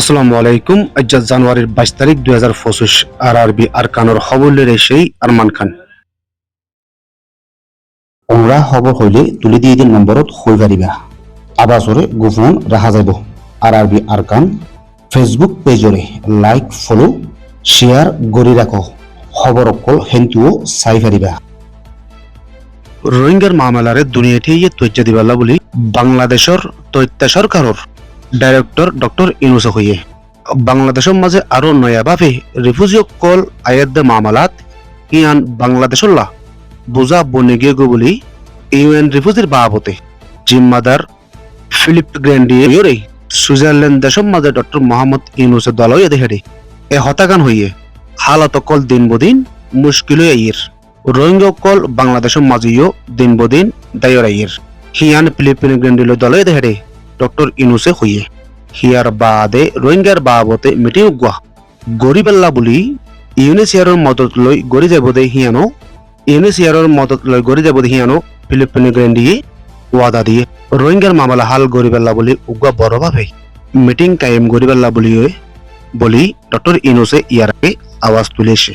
আসসালামু আলাইকুম। আজ জানুয়ারির 22 তারিখ 2025 আরআরবি আরকানোর খবরের সেই আরমান খান। ওমরা খবর হইলে তুলি দিয়ে দিন নম্বরত হই পারিবা আবাসরে গোপন রাখা যাব। আরআরবি আরকান ফেসবুক পেজরে লাইক ফলো শেয়ার গড়ি রাখো খবর অকল হেন্তুও চাই পারিবা। রোহিঙ্গার মামলারে দুনিয়াতে তথ্য দিবালা বলি বাংলাদেশের তথ্য সরকারের ডাইরেক্টর ডক্টর ইউনুস হইয়ে বাংলাদেশের মাঝে আরো নয়াভাবে রিফিউজি কল আয়াত মামলাত ইয়ান বাংলাদেশের লা বুঝা বনে গিয়ে গো বলি ইউএন রিফিউজির বাবতে জিম্মাদার ফিলিপ গ্র্যান্ডিয়রে সুইজারল্যান্ড দেশের মাঝে ডক্টর মোহাম্মদ ইউনুসের দলই দেখে এ হতাগান হইয়ে হালত কল দিন বদিন মুশকিল আইয়ের রোহিঙ্গা কল বাংলাদেশের মাঝেও দিন বদিন দায়র আইয়ের হিয়ান ফিলিপিন গ্র্যান্ডিলো দলই দেখে ডক্টর ইউনুসে হইয়ে হিয়ার বাদে রোহিঙ্গার বাবতে মিটিং গুয়া গরিবেল্লা বলি ইউনিসিয়ারের মদত লই গড়ি যাব দে হিয়ানো ইউনিসিয়ারের মদত লই গড়ি যাব দে হিয়ানো ফিলিপিন গ্র্যান্ডিয়ে ওয়াদা দিয়ে রোহিঙ্গার মামলা হাল গরিবেল্লা বলি উগুয়া বড় ভাবে মিটিং কায়েম গরিবেল্লা বলি ডক্টর ইউনুসে ইয়ার আগে আওয়াজ তুলেছে।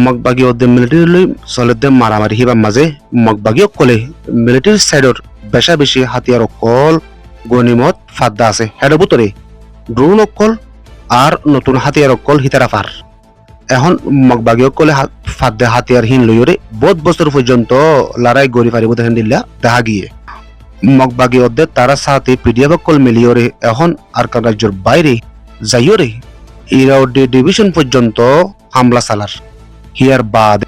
মগবাগী ওদের মিলিটারি লই চলে মারামারি হিবার মাঝে মগবাগী অকলে মিলিটারি সাইডর বেশা বেশি হাতিয়ার অকল গনিমত ফাদ্দা আছে হেডের ভিতরে ড্রোন অকল আর নতুন হাতিয়ার অকল হিতারা পার এখন মগবাগী অকলে ফাদ্দা হাতিয়ার হিন লইরে বহুত বছর পর্যন্ত লড়াই গড়ি পারিব দেখেন দিল্লা দেখা গিয়ে মগবাগী ওদের তারা সাথে পিডিএফ অকল মিলিয়রে এখন আরকান রাজ্যের বাইরে যাইয়রে ইরাউডি ডিভিশন পর্যন্ত হামলা চালার হিয়ার বাদ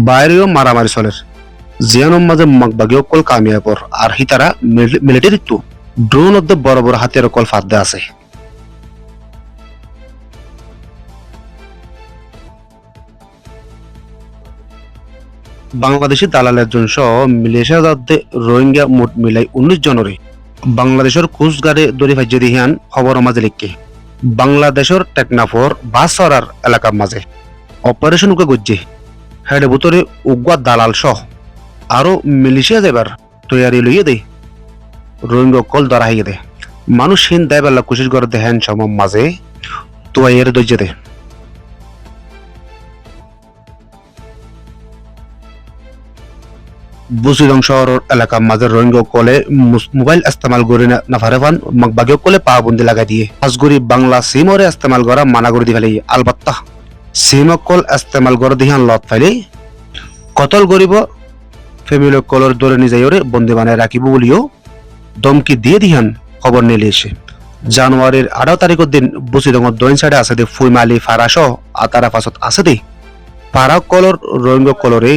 বাইরেও মারামারি চলের জিয়ানোর মাঝে মগবাগী অকল কামিয়াপর আর হিতারা মিলিটারি তো ড্রোন অর্ধে বড় বড় হাতিয়ার অকল ফাঁদে আছে। বাংলাদেশি দালালের জন্য মিলেশিয়া যাতে রোহিঙ্গা মোট মিলাই 19 জনরে বাংলাদেশের কোস্টগার্ডে দড়ি ফাইজে দিহান খবর মাঝে লিখে বাংলাদেশের টেকনাফর বাসরার এলাকার মাঝে অপারেশন উকে গজ্জে হেডে ভিতরে উগুয়া দালাল সহ আরো মিলিশিয়া যাবার তৈয়ারি লইয়ে দে রোহিঙ্গা কল ধরা হইয়ে দে মানুষ হিন দেয় বেলা কোশিশ করে দেখেন সময় মাঝে তোয়াইয়ের দইজে দে। বুসিরং শহর এলাকার মাঝে রোহিঙ্গা কলে মোবাইল ইস্তেমাল করে না ফারেফান মগবাগী কলে পাবন্দি লাগাই দিয়ে আজগুরি বাংলা সিমরে ইস্তেমাল করা মানা করে দি ফেলে আলবাত্তা সিম কল ইস্তেমাল করে দিহান লত ফাইলে কতল গরিব ফ্যামিলি কলর দরে নিজাইরে বন্দি বানায় রাখিব বলিও দমকি দিয়ে দিহান খবর নিলে এসে জানুয়ারির 18 তারিখের দিন বুসিরঙের দইন সাইডে আছে দে ফুইমালি ফারাস আতারা ফাসত আছে দে পারা কলর রোহিঙ্গা কলরে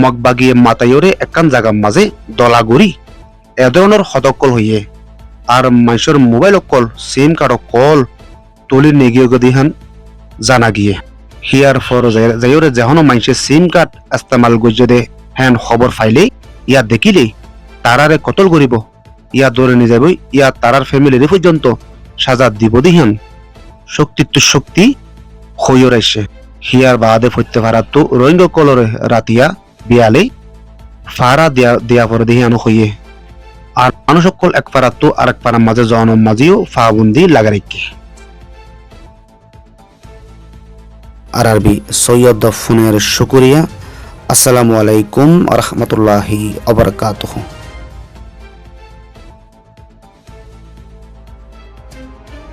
মগবাগিয়ে মাতাইরে একান জায়গার মাঝে দলাগুড়ি এ ধরনের হতকল হইয়ে আর মানুষের মোবাইল কল সিম কার্ড কল তুলি নেগিয়ে দিহান জানা গিয়ে হিয়ার ফর যাইরে যেহন মানুষে সিম কার্ড ইস্তেমাল গজ্জে দে হ্যান খবর ফাইলে ইয়া দেখিলে তারারে কতল করিব ইয়া ধরে নিয়ে যাবই ইয়া তারার ফ্যামিলির পর্যন্ত সাজা দিব দিহান শক্তি হইয় রাইছে হিয়ার বাদে ফইতে পারা তো রোহিঙ্গা কলরে রাতিয়া বিয়ালে ফারা দিয়া পরে দিহান হইয়ে আর মানুষ সকল এক পারা তো আর এক পারার মাঝে জনম মাঝেও ফাবন্দি লাগারিকে। আরআরবি সৈয়দ ফোনের শুকরিয়া। আসসালামু আলাইকুম ওয়া রাহমাতুল্লাহি ওয়া বারাকাতুহু।